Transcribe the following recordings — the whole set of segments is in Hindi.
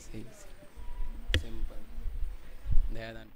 ऐसे ही सिंपल दयादान।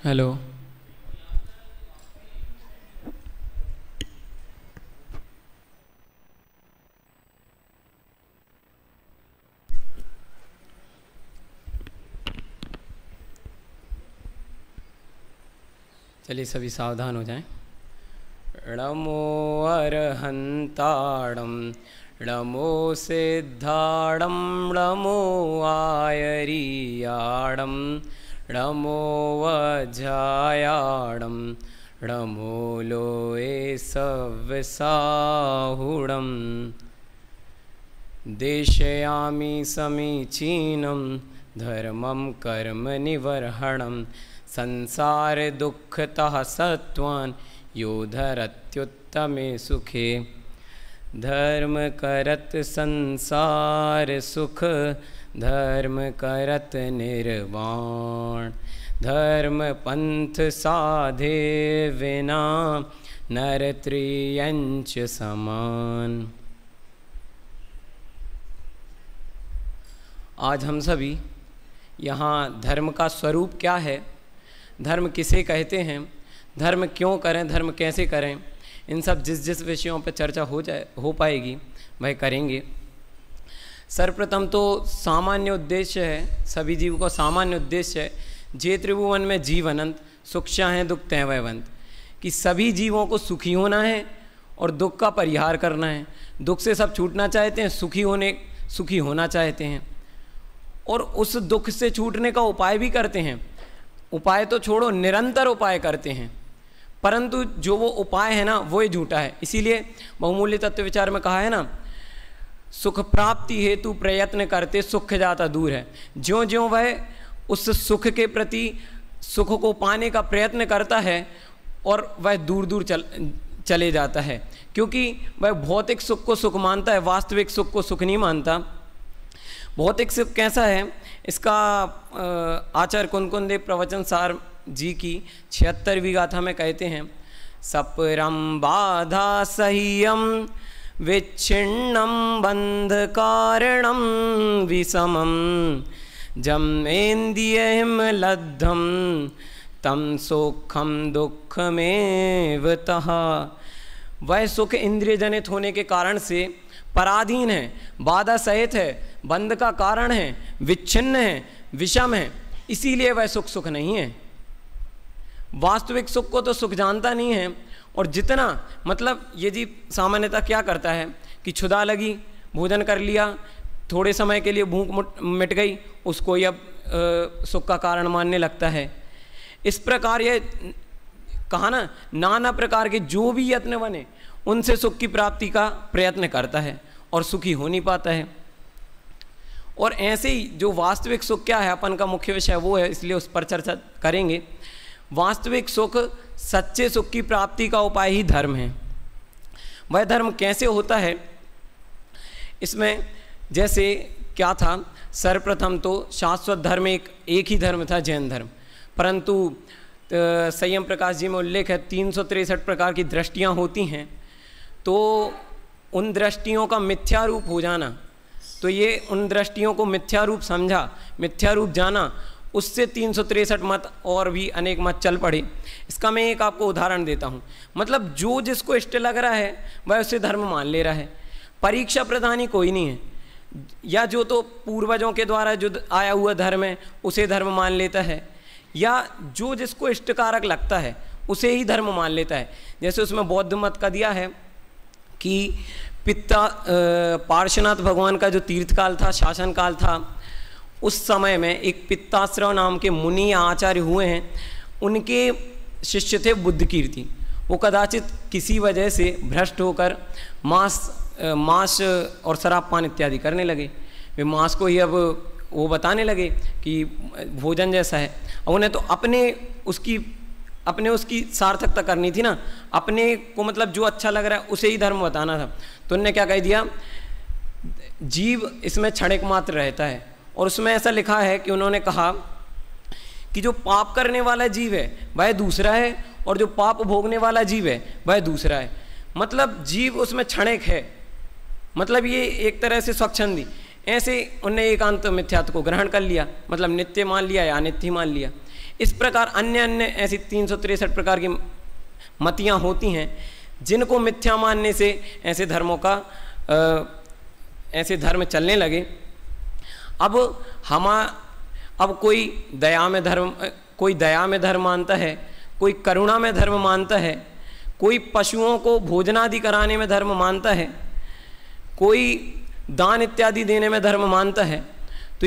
हेलो, चलिए सभी सावधान हो जाएं। नमो अरहंताणं नमो सिद्धाणं नमो आयरीयाणं नमो वज्रायाणं नमो लोये सव्यसाहुणं देशयामि समीचीनं धर्मं कर्म निवर्हणं संसार दुःखतः सत्वान् यो धरत्युत्तमे सुखे धर्म करत संसार सुख धर्म करत निर्वाण धर्म पंथ साधे विना नर त्रियंच समान। आज हम सभी यहाँ धर्म का स्वरूप क्या है, धर्म किसे कहते हैं, धर्म क्यों करें, धर्म कैसे करें, इन सब जिस विषयों पर चर्चा हो पाएगी वह करेंगे। सर्वप्रथम तो सामान्य उद्देश्य है, सभी जीव को सामान्य उद्देश्य है जे त्रिभुवन में जीव अनंत सुख्या हैं दुख तय वैवंत, कि सभी जीवों को सुखी होना है और दुख का परिहार करना है। दुख से सब छूटना चाहते हैं, सुखी होना चाहते हैं और उस दुख से छूटने का उपाय भी करते हैं। उपाय तो छोड़ो, निरंतर उपाय करते हैं, परंतु जो वो उपाय है ना वो ही झूठा है। इसीलिए बहुमूल्य तत्व विचार में कहा है ना, सुख प्राप्ति हेतु प्रयत्न करते सुख जाता दूर है। ज्यों ज्यों वह उस सुख के प्रति सुख को पाने का प्रयत्न करता है और वह दूर दूर चले जाता है, क्योंकि वह भौतिक सुख को सुख मानता है, वास्तविक सुख को सुख नहीं मानता। भौतिक सुख कैसा है, इसका आचार्य कुनकुन देव प्रवचन सार जी की 76वीं गाथा में कहते हैं, सपरम बाधा सह्यम विच्छिन्नम बंध कारणम विषमम जमेन्द्रियम लब्धम तम सुखम दुखमेव तः। वह सुख इंद्रिय जनित होने के कारण से पराधीन है, बाधा सहित है, बंध का कारण है, विच्छिन्न है, विषम है, इसीलिए वह सुख नहीं है। वास्तविक सुख को तो सुख जानता नहीं है। और जितना मतलब ये जीव सामान्यतः क्या करता है कि क्षुधा लगी, भोजन कर लिया, थोड़े समय के लिए भूख मिट गई, उसको ही अब सुख का कारण मानने लगता है। इस प्रकार ये कहा ना, नाना प्रकार के जो भी यत्न बने उनसे सुख की प्राप्ति का प्रयत्न करता है और सुखी हो नहीं पाता है। और ऐसे ही जो वास्तविक सुख क्या है, अपन का मुख्य विषय वो है, इसलिए उस पर चर्चा करेंगे। वास्तविक सुख, सच्चे सुख की प्राप्ति का उपाय ही धर्म है। वह धर्म कैसे होता है, इसमें जैसे क्या था, सर्वप्रथम तो शाश्वत धर्म एक ही धर्म था, जैन धर्म। परंतु संयम प्रकाश जी में उल्लेख है 363 प्रकार की दृष्टियाँ होती हैं, तो उन दृष्टियों का मिथ्या रूप हो जाना, तो ये उन दृष्टियों को मिथ्या रूप समझा, मिथ्या रूप जाना, उससे 363 मत और भी अनेक मत चल पड़े। इसका मैं एक आपको उदाहरण देता हूँ। मतलब जो जिसको इष्ट लग रहा है वह उसे धर्म मान ले रहा है। परीक्षा प्रधानी कोई नहीं है, या जो तो पूर्वजों के द्वारा जो आया हुआ धर्म है उसे धर्म मान लेता है, या जो जिसको इष्टकारक लगता है उसे ही धर्म मान लेता है। जैसे उसमें बौद्ध मत का दिया है कि पार्श्वनाथ भगवान का जो तीर्थकाल था, शासन काल था, उस समय में एक पित्ताश्रव नाम के मुनि आचार्य हुए हैं, उनके शिष्य थे बुद्ध कीर्ति। वो कदाचित किसी वजह से भ्रष्ट होकर मांस और शराब पान इत्यादि करने लगे। वे मांस को ही अब वो बताने लगे कि भोजन जैसा है। अब उन्हें तो अपने उसकी सार्थकता करनी थी ना, अपने को मतलब जो अच्छा लग रहा है उसे ही धर्म बताना था। तो उन्होंने क्या कह दिया, जीव इसमें क्षणिक मात्र रहता है। और उसमें ऐसा लिखा है कि उन्होंने कहा कि जो पाप करने वाला जीव है वह दूसरा है और जो पाप भोगने वाला जीव है वह दूसरा है। मतलब जीव उसमें क्षणिक है, मतलब ये एक तरह से स्वच्छंदी। ऐसे उन्हें एकांत मिथ्यात्व को ग्रहण कर लिया, मतलब नित्य मान लिया या अनित्य मान लिया। इस प्रकार अन्य अन्य ऐसी 363 प्रकार की मतियाँ होती हैं जिनको मिथ्या मानने से ऐसे धर्मों का ऐसे धर्म चलने लगे। अब कोई दया में धर्म मानता है, कोई करुणा में धर्म मानता है, कोई पशुओं को भोजनादि कराने में धर्म मानता है, कोई दान इत्यादि देने में धर्म मानता है, तो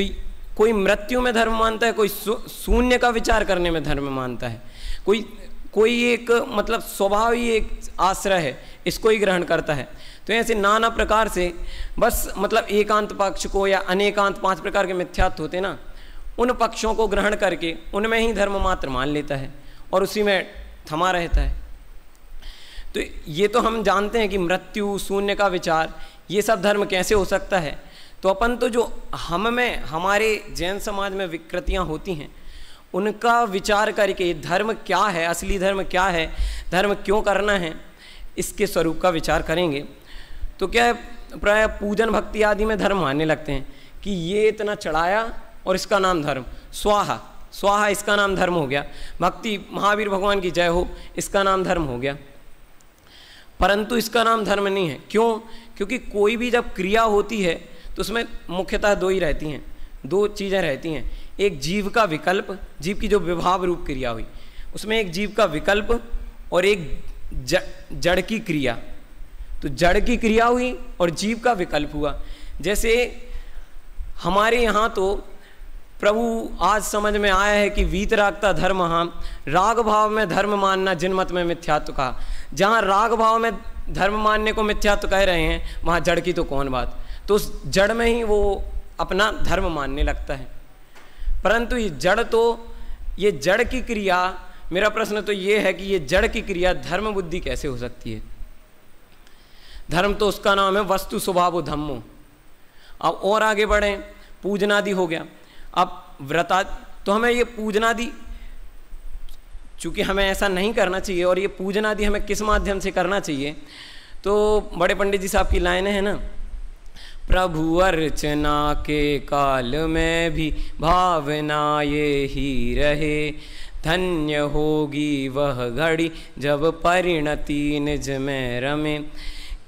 कोई मृत्यु में धर्म मानता है, कोई शून्य का विचार करने में धर्म मानता है, कोई एक मतलब स्वभाव ही एक आश्रय है, इसको ही ग्रहण करता है। तो ऐसे नाना प्रकार से बस मतलब एकांत पक्ष को या अनेकांत 5 प्रकार के मिथ्यात्व होते ना, उन पक्षों को ग्रहण करके उनमें ही धर्म मात्र मान लेता है और उसी में थमा रहता है। तो ये तो हम जानते हैं कि मृत्यु, शून्य का विचार, ये सब धर्म कैसे हो सकता है। तो अपन तो जो हमारे जैन समाज में विकृतियाँ होती हैं उनका विचार करके धर्म क्या है, असली धर्म क्या है, धर्म क्यों करना है, इसके स्वरूप का विचार करेंगे। तो क्या है, प्राय पूजन भक्ति आदि में धर्म मानने लगते हैं कि ये इतना चढ़ाया और इसका नाम धर्म, स्वाहा इसका नाम धर्म हो गया, भक्ति महावीर भगवान की जय हो इसका नाम धर्म हो गया। परंतु इसका नाम धर्म नहीं है। क्यों? क्योंकि कोई भी जब क्रिया होती है तो उसमें मुख्यतः 2 चीज़ें रहती हैं। एक जीव का विकल्प, जीव की जो विभाव रूप क्रिया हुई उसमें एक जीव का विकल्प और एक जड़ की क्रिया। तो जड़ की क्रिया हुई और जीव का विकल्प हुआ। जैसे हमारे यहाँ तो प्रभु आज समझ में आया है कि वीतरागता धर्म, हम राग भाव में धर्म मानना जिन मत में मिथ्यात्व कहा। जहाँ राग भाव में धर्म मानने को मिथ्यात्व कह रहे हैं वहाँ जड़ की तो कौन बात। तो उस जड़ में ही वो अपना धर्म मानने लगता है। परंतु ये जड़ की क्रिया, मेरा प्रश्न तो ये है कि ये जड़ की क्रिया धर्म बुद्धि कैसे हो सकती है। धर्म तो उसका नाम है वस्तु स्वभाव धम्मो। अब और आगे बढ़ें, पूजनादि हो गया। अब व्रता, तो हमें ये पूजनादि, चूँकि हमें ऐसा नहीं करना चाहिए, और ये पूजनादि हमें किस माध्यम से करना चाहिए। तो बड़े पंडित जी साहब की लाइनें हैं ना, प्रभु अर्चना के काल में भी भावना ये ही रहे, धन्य होगी वह घड़ी जब परिणति निज में रमे।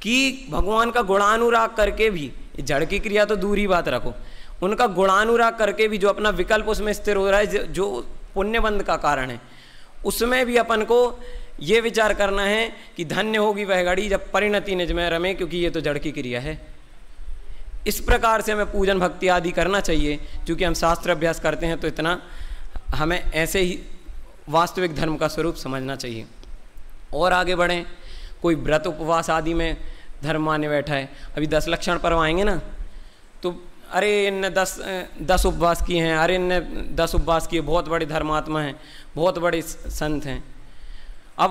कि भगवान का गुणानुराग करके भी, जड़ की क्रिया तो दूर ही बात रखो, उनका गुणानुराग करके भी जो अपना विकल्प उसमें स्थिर हो रहा है, जो पुण्यबंध का कारण है, उसमें भी अपन को ये विचार करना है कि धन्य होगी वह घड़ी जब परिणति निज में रमे, क्योंकि ये तो जड़ की क्रिया है। इस प्रकार से हमें पूजन भक्ति आदि करना चाहिए। क्योंकि हम शास्त्र अभ्यास करते हैं तो इतना हमें ऐसे ही वास्तविक धर्म का स्वरूप समझना चाहिए। और आगे बढ़ें, कोई व्रत उपवास आदि में धर्म माने बैठा है। अभी 10 लक्षण पर्व आएंगे ना, तो अरे इनने 10 उपवास किए हैं, अरे इनने 10 उपवास किए, बहुत बड़े धर्मात्मा हैं, बहुत बड़े संत हैं। अब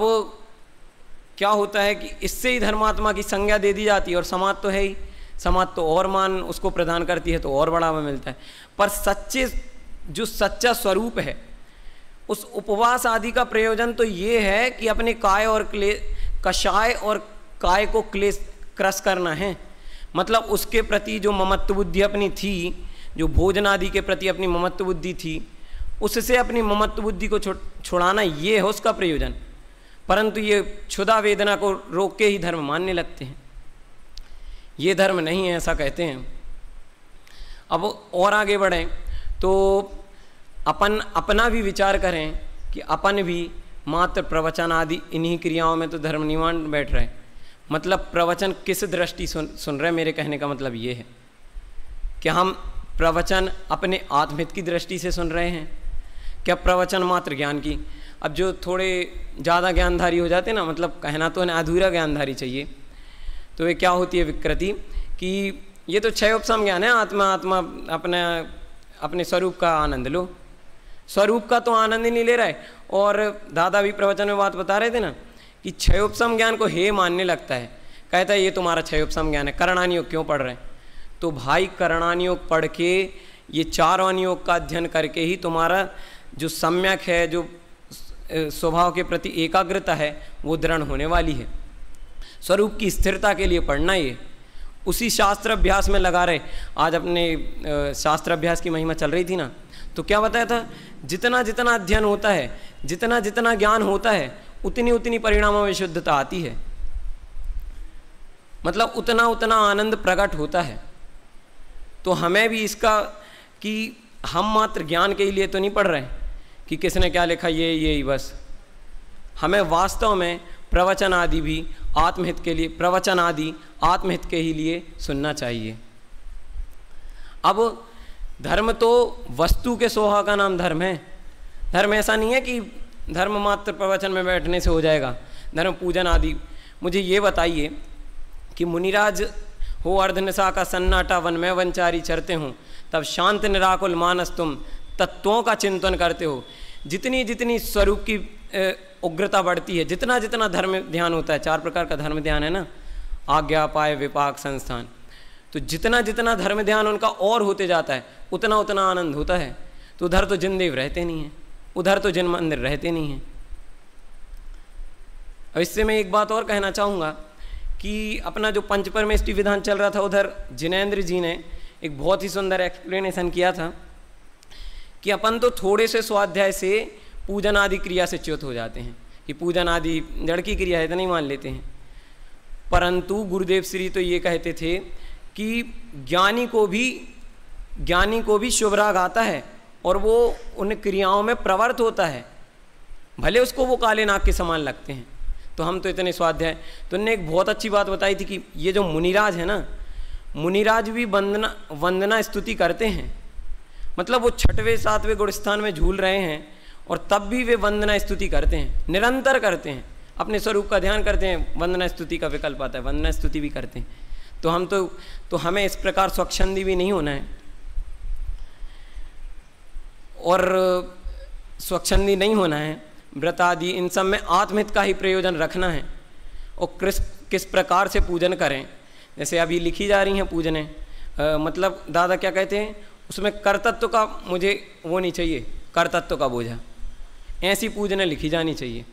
क्या होता है कि इससे ही धर्मात्मा की संज्ञा दे दी जाती है, और समाज तो है ही, समाज तो और मान उसको प्रदान करती है तो और बढ़ावा मिलता है। पर जो सच्चा स्वरूप है उस उपवास आदि का प्रयोजन तो ये है कि अपने कषाय और काय को क्लेश क्रश करना है। मतलब उसके प्रति जो ममत्व बुद्धि अपनी थी, जो भोजन आदि के प्रति अपनी ममत्व बुद्धि थी, उससे अपनी ममत्व बुद्धि को छुड़ाना, ये है उसका प्रयोजन। परंतु ये क्षुधा वेदना को रोक के ही धर्म मानने लगते हैं। ये धर्म नहीं है, ऐसा कहते हैं। अब और आगे बढ़ें तो अपन अपना भी विचार करें कि अपन भी मात्र प्रवचन आदि इन्हीं क्रियाओं में तो धर्म नहीं मान बैठ रहे। मतलब प्रवचन किस दृष्टि सुन रहे, मेरे कहने का मतलब ये है कि हम प्रवचन अपने आत्महित की दृष्टि से सुन रहे हैं, क्या प्रवचन मात्र ज्ञान की। अब जो थोड़े ज़्यादा ज्ञानधारी हो जाते हैं ना, मतलब कहना तो उन्हें अधूरा ज्ञानधारी चाहिए, तो ये क्या होती है विकृति कि ये तो क्षय उपशम ज्ञान है। आत्मा आत्मा अपने स्वरूप का आनंद लो, स्वरूप का तो आनंद ही नहीं ले रहा है। और दादा भी प्रवचन में बात बता रहे थे ना कि क्षय उपशम ज्ञान को हे मानने लगता है, कहता है ये तुम्हारा क्षय उपशम ज्ञान है, करणानि योग क्यों पढ़ रहे हैं? तो भाई करणानि योग पढ़ के, ये चारवान योग का अध्ययन करके ही तुम्हारा जो सम्यक है, जो स्वभाव के प्रति एकाग्रता है, वो दृढ़ होने वाली है। स्वरूप की स्थिरता के लिए पढ़ना ये, उसी शास्त्र अभ्यास में लगा रहे। आज अपने शास्त्र अभ्यास की महिमा चल रही थी ना, तो क्या बताया था, जितना जितना अध्ययन होता है, जितना जितना ज्ञान होता है, उतनी उतनी परिणामों में शुद्धता आती है, मतलब उतना उतना आनंद प्रकट होता है। तो हमें भी इसका कि हम मात्र ज्ञान के लिए तो नहीं पढ़ रहे कि किसने क्या लिखा ये बस, हमें वास्तव में प्रवचन आदि भी आत्महित के लिए, प्रवचन आदि आत्महित के ही लिए सुनना चाहिए। अब धर्म तो वस्तु के सोहा का नाम धर्म है। धर्म ऐसा नहीं है कि धर्म मात्र प्रवचन में बैठने से हो जाएगा, धर्म पूजन आदि। मुझे ये बताइए कि मुनिराज हो अर्धनिशा का सन्नाटा, वन में वनचारी चरते हों, तब शांत निराकुल मानस तुम तत्वों का चिंतन करते हो। जितनी जितनी स्वरूप की उग्रता बढ़ती है, जितना जितना धर्म ध्यान होता है, 4 प्रकार का धर्म ध्यान है ना, आज्ञा पाय विपाक संस्थान, तो जितना जितना धर्म ध्यान उनका और होते जाता है, उतना उतना आनंद होता है। तो उधर तो जिन देव रहते नहीं हैं, उधर तो जिन मंदिर रहते नहीं हैं। अब इससे मैं एक बात और कहना चाहूँगा कि अपना जो पंच परमेष्टि विधान चल रहा था, उधर जिनेंद्र जी ने एक बहुत ही सुंदर एक्सप्लेनेशन किया था कि अपन तो थोड़े से स्वाध्याय से पूजन आदि क्रिया से च्युत हो जाते हैं कि पूजन आदि जड़ की क्रिया है, तो नहीं मान लेते हैं। परंतु गुरुदेव श्री तो ये कहते थे कि ज्ञानी को भी शुभ राग आता है और वो उन क्रियाओं में प्रवृत्त होता है, भले उसको वो काले नाग के समान लगते हैं। तो हम तो इतने स्वाध्याय, तो उनने एक बहुत अच्छी बात बताई थी कि ये जो मुनिराज है ना, मुनिराज भी वंदना स्तुति करते हैं, मतलब वो 6वें 7वें गुणस्थान में झूल रहे हैं और तब भी वे वंदना स्तुति करते हैं, निरंतर करते हैं, अपने स्वरूप का ध्यान करते हैं। वंदना स्तुति का विकल्प आता है, वंदना स्तुति भी करते हैं। तो हम तो हमें इस प्रकार स्वच्छंदी भी नहीं होना है और स्वच्छंदी नहीं होना है। व्रत आदि इन सब में आत्महित का ही प्रयोजन रखना है। और किस प्रकार से पूजन करें, जैसे अभी लिखी जा रही हैं पूजने, मतलब दादा क्या कहते हैं, उसमें कर्तत्व का मुझे वो नहीं चाहिए, कर्तत्व का बोझा, ऐसी पूजने लिखी जानी चाहिए।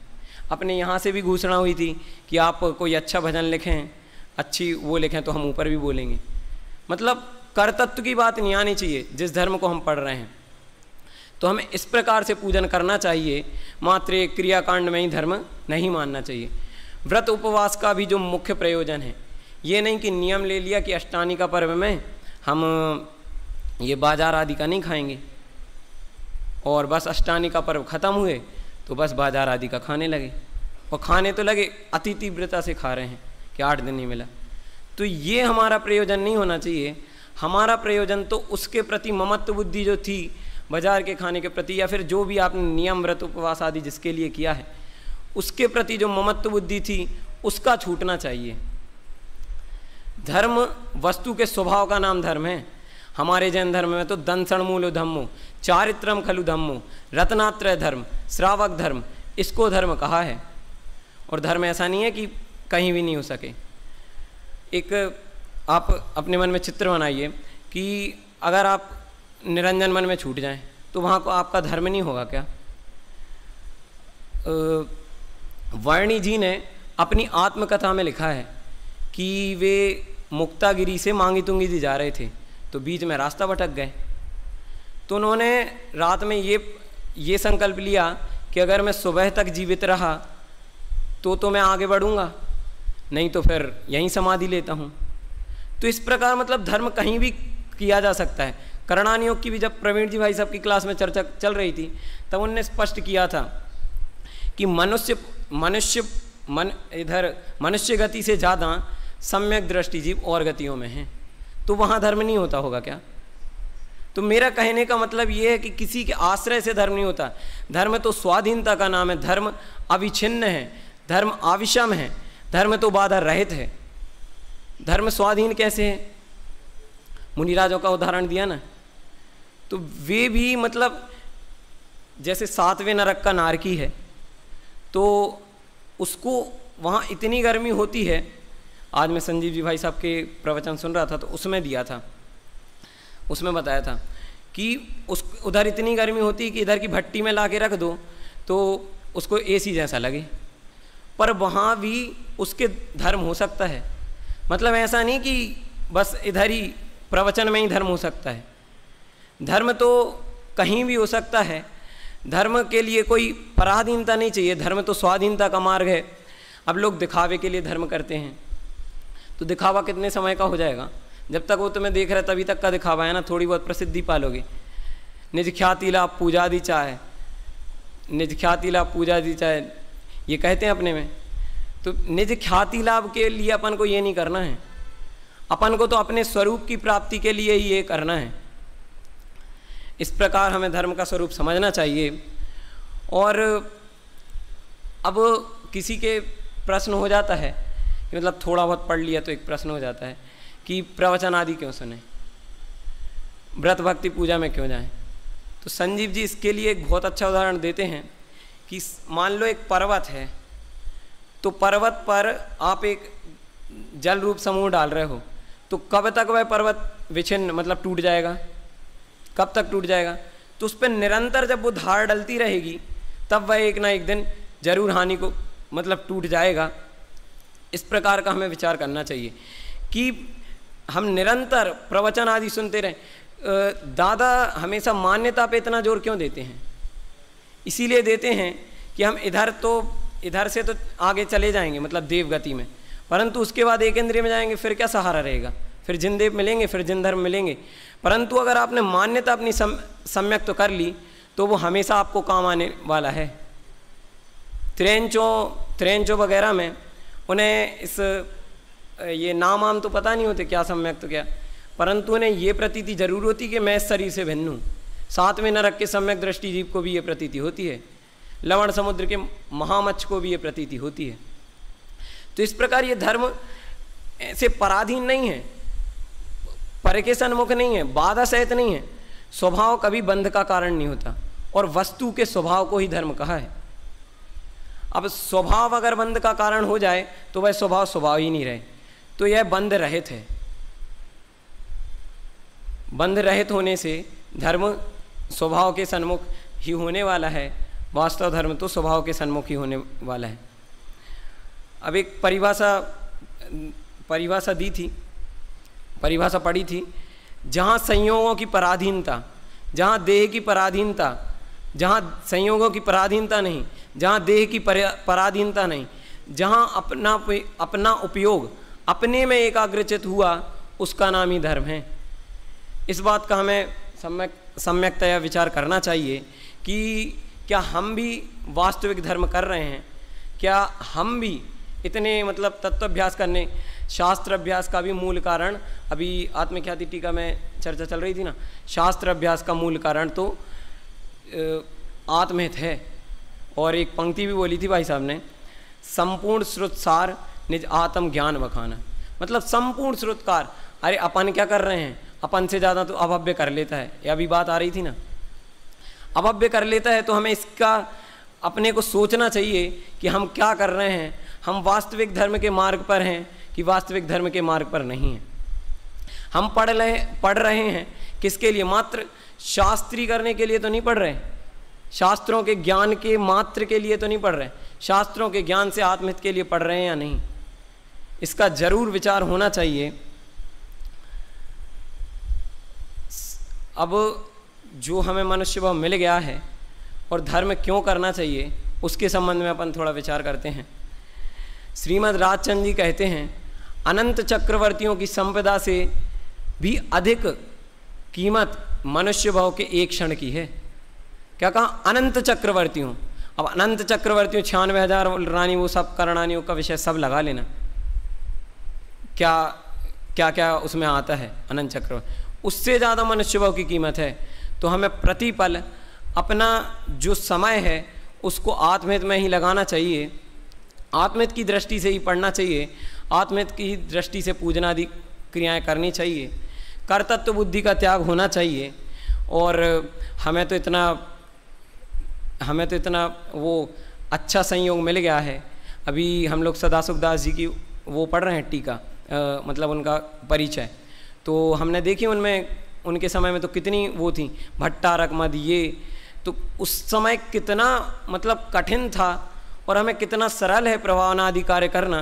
अपने यहाँ से भी घोषणा हुई थी कि आप कोई अच्छा भजन लिखें, अच्छी वो लिखें तो हम ऊपर भी बोलेंगे, मतलब कर्तत्व की बात नहीं आनी चाहिए जिस धर्म को हम पढ़ रहे हैं। तो हमें इस प्रकार से पूजन करना चाहिए, मात्र एक क्रियाकांड में ही धर्म नहीं मानना चाहिए। व्रत उपवास का भी जो मुख्य प्रयोजन है, ये नहीं कि नियम ले लिया कि अष्टानी का पर्व में हम ये बाजार आदि का नहीं खाएंगे और बस अष्टानी का पर्व ख़त्म हुए तो बस बाजार आदि का खाने लगे, और खाने तो लगे अति तीव्रता से खा रहे हैं कि 8 दिन नहीं मिला। तो ये हमारा प्रयोजन नहीं होना चाहिए। हमारा प्रयोजन तो उसके प्रति ममत्व बुद्धि जो थी बाजार के खाने के प्रति, या फिर जो भी आपने नियम व्रत उपवास आदि जिसके लिए किया है उसके प्रति जो ममत्व बुद्धि थी उसका छूटना चाहिए। धर्म वस्तु के स्वभाव का नाम धर्म है। हमारे जैन धर्म में तो दंसण मूलो धम्मो, चारित्रम खलु धम्मो, रत्नात्रय धर्म, श्रावक धर्म, इसको धर्म कहा है। और धर्म ऐसा नहीं है कि कहीं भी नहीं हो सके। एक आप अपने मन में चित्र बनाइए कि अगर आप निरंजन मन में छूट जाएं तो वहाँ को आपका धर्म नहीं होगा क्या? वर्णी जी ने अपनी आत्मकथा में लिखा है कि वे मुक्तागिरी से मांगी तुंगी जी जा रहे थे तो बीच में रास्ता भटक गए। तो उन्होंने रात में ये संकल्प लिया कि अगर मैं सुबह तक जीवित रहा तो मैं आगे बढ़ूंगा, नहीं तो फिर यहीं समाधि लेता हूँ। तो इस प्रकार मतलब धर्म कहीं भी किया जा सकता है। करणानि योग की भी जब प्रवीण जी भाई साहब की क्लास में चर्चा चल रही थी तब उनने स्पष्ट किया था कि मनुष्य गति से ज़्यादा सम्यक दृष्टि जीव और गतियों में है। तो वहाँ धर्म नहीं होता होगा क्या? तो मेरा कहने का मतलब ये है कि किसी के आश्रय से धर्म नहीं होता। धर्म तो स्वाधीनता का नाम है, धर्म अविच्छिन्न है, धर्म आविषम है, धर्म तो बाधा रहित है। धर्म स्वाधीन कैसे है? मुनिराजों का उदाहरण दिया ना, तो वे भी मतलब जैसे 7वें नरक का नारकी है, तो उसको वहाँ इतनी गर्मी होती है। आज मैं संजीव जी भाई साहब के प्रवचन सुन रहा था, तो उसमें दिया था, उसमें बताया था कि उस उधर इतनी गर्मी होती है कि इधर की भट्टी में ला के रख दो तो उसको एसी जैसा लगे, पर वहाँ भी उसके धर्म हो सकता है। मतलब ऐसा नहीं कि बस इधर ही प्रवचन में ही धर्म हो सकता है, धर्म तो कहीं भी हो सकता है। धर्म के लिए कोई पराधीनता नहीं चाहिए, धर्म तो स्वाधीनता का मार्ग है। अब लोग दिखावे के लिए धर्म करते हैं, तो दिखावा कितने समय का हो जाएगा? जब तक वो तुम्हें देख रहा है तभी तक का दिखावा है ना, थोड़ी बहुत प्रसिद्धि पालोगे। निज ख्याति लाभ पूजा दी चाहे, निज ख्याति लाभ पूजा दी चाहे, ये कहते हैं अपने में। तो निज ख्याति लाभ के लिए अपन को ये नहीं करना है, अपन को तो अपने स्वरूप की प्राप्ति के लिए ही ये करना है। इस प्रकार हमें धर्म का स्वरूप समझना चाहिए। और अब किसी के प्रश्न हो जाता है कि मतलब थोड़ा बहुत पढ़ लिया तो एक प्रश्न हो जाता है कि प्रवचन आदि क्यों सुने, व्रत भक्ति पूजा में क्यों जाएं? तो संजीव जी इसके लिए एक बहुत अच्छा उदाहरण देते हैं कि मान लो एक पर्वत है, तो पर्वत पर आप एक जल रूप समूह डाल रहे हो, तो कब तक वह पर्वत विच्छिन्न मतलब टूट जाएगा? कब तक टूट जाएगा? तो उस पर निरंतर जब वो धार डलती रहेगी तब वह एक ना एक दिन जरूर हानि को मतलब टूट जाएगा। इस प्रकार का हमें विचार करना चाहिए कि हम निरंतर प्रवचन आदि सुनते रहें। दादा हमेशा मान्यता पे इतना जोर क्यों देते हैं? इसीलिए देते हैं कि हम इधर से तो आगे चले जाएंगे मतलब देव गति में, परंतु उसके बाद एक इंद्रिय में जाएंगे, फिर क्या सहारा रहेगा? फिर जिन देव मिलेंगे, फिर जिन धर्म मिलेंगे। परंतु अगर आपने मान्यता अपनी सम्यक तो कर ली तो वो हमेशा आपको काम आने वाला है। त्रेंचो वगैरह में उन्हें ये नाम तो पता नहीं होते क्या सम्यक तो क्या, परंतु उन्हें ये प्रतीति जरूर होती कि मैं इस शरीर से भिन्न हूँ। 7वें नरक के सम्यक दृष्टि जीव को भी ये प्रतीति होती है, लवण समुद्र के महामच्छ को भी ये प्रतीति होती है। तो इस प्रकार ये धर्म ऐसे पराधीन नहीं है, पर के सन्मुख नहीं है, बाधा सहित नहीं है। स्वभाव कभी बंध का कारण नहीं होता, और वस्तु के स्वभाव को ही धर्म कहा है। अब स्वभाव अगर बंध का कारण हो जाए तो वह स्वभाव ही नहीं रहे, तो यह बंध रहित है। बंध रहित होने से धर्म स्वभाव के सन्मुख ही होने वाला है, वास्तव धर्म तो स्वभाव के सन्मुख ही होने वाला है। अब एक परिभाषा दी थी, परिभाषा पढ़ी थी, जहाँ संयोगों की पराधीनता, जहाँ देह की पराधीनता, जहाँ संयोगों की पराधीनता नहीं, जहाँ देह की पराधीनता नहीं, जहाँ अपना उपयोग अपने में एकाग्रचित हुआ, उसका नाम ही धर्म है। इस बात का हमें सम्यकतया विचार करना चाहिए कि क्या हम भी वास्तविक धर्म कर रहे हैं? क्या हम भी इतने मतलब तत्वाभ्यास करने, शास्त्र अभ्यास का भी मूल कारण, अभी आत्मख्याति टीका में चर्चा चल रही थी ना, शास्त्र अभ्यास का मूल कारण तो आत्महित है। और एक पंक्ति भी बोली थी भाई साहब ने, संपूर्ण श्रुतसार निज आत्म ज्ञान बखाना। मतलब संपूर्ण श्रुतकार, अरे अपन क्या कर रहे हैं? अपन से ज़्यादा तो अभव्य कर लेता है, ये अभी बात आ रही थी ना, अभव्य कर लेता है। तो हमें इसका अपने को सोचना चाहिए कि हम क्या कर रहे हैं, हम वास्तविक धर्म के मार्ग पर हैं कि वास्तविक धर्म के मार्ग पर नहीं हैं। हम पढ़ रहे हैं किसके लिए? मात्र शास्त्री करने के लिए तो नहीं पढ़ रहे, शास्त्रों के ज्ञान के मात्र के लिए तो नहीं पढ़ रहे, शास्त्रों के ज्ञान से आत्महित के लिए पढ़ रहे हैं या नहीं, इसका जरूर विचार होना चाहिए। अब जो हमें मनुष्य भाव मिल गया है और धर्म क्यों करना चाहिए, उसके संबंध में अपन थोड़ा विचार करते हैं। श्रीमद् राजचंद्र जी कहते हैं, अनंत चक्रवर्तियों की संपदा से भी अधिक कीमत मनुष्य भाव के एक क्षण की है। क्या कहा? अनंत चक्रवर्तियों। अब अनंत चक्रवर्तियों 96,000 रानी, वो सब करणानियों का विषय सब लगा लेना, क्या क्या उसमें आता है अनंत चक्रवर्ती, उससे ज़्यादा मनुष्य भाव की कीमत है। तो हमें प्रतिपल अपना जो समय है उसको आत्महित में ही लगाना चाहिए, आत्महित की दृष्टि से ही पढ़ना चाहिए, आत्महित की दृष्टि से पूजना आदि क्रियाएं करनी चाहिए। कर्तृत्व बुद्धि का त्याग होना चाहिए। और हमें तो इतना वो अच्छा संयोग मिल गया है। अभी हम लोग सदाशिव दास जी की वो पढ़ रहे हैं टीका, मतलब उनका परिचय, तो हमने देखी उनमें, उनके समय में तो कितनी वो थी भट्टारक मद, ये तो उस समय कितना मतलब कठिन था और हमें कितना सरल है प्रभावना आदि कार्य करना।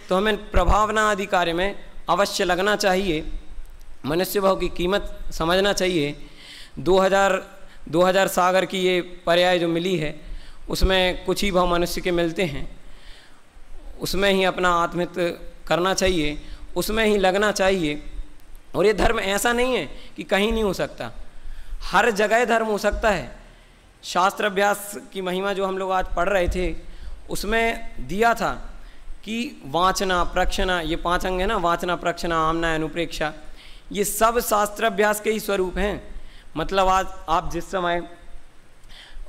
तो हमें प्रभावना आदि कार्य में अवश्य लगना चाहिए, मनुष्य भाव की कीमत समझना चाहिए। 2000 सागर की ये पर्याय जो मिली है उसमें कुछ ही भाव मनुष्य के मिलते हैं, उसमें ही अपना आत्महित करना चाहिए, उसमें ही लगना चाहिए। और ये धर्म ऐसा नहीं है कि कहीं नहीं हो सकता, हर जगह धर्म हो सकता है। शास्त्र अभ्यास की महिमा जो हम लोग आज पढ़ रहे थे उसमें दिया था कि वाचना प्रक्षना, ये 5 अंग है ना, वाचना प्रक्षना आमना अनुप्रेक्षा, ये सब शास्त्र अभ्यास के ही स्वरूप हैं। मतलब आज आप जिस समय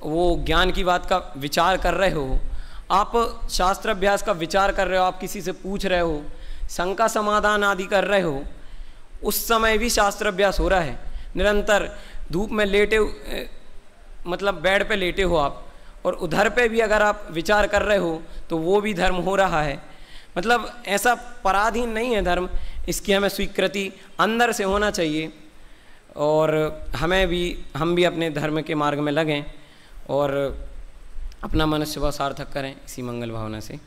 वो ज्ञान की बात का विचार कर रहे हो, आप शास्त्र अभ्यास का विचार कर रहे हो, आप किसी से पूछ रहे हो, शंका समाधान आदि कर रहे हो, उस समय भी शास्त्र अभ्यास हो रहा है। निरंतर धूप में लेटे, मतलब बेड पे लेटे हो आप, और उधर पे भी अगर आप विचार कर रहे हो तो वो भी धर्म हो रहा है। मतलब ऐसा पराधीन नहीं है धर्म, इसकी हमें स्वीकृति अंदर से होना चाहिए। और हम भी अपने धर्म के मार्ग में लगें और अपना मनुष्य भाव सार्थक करें, इसी मंगल भावना से।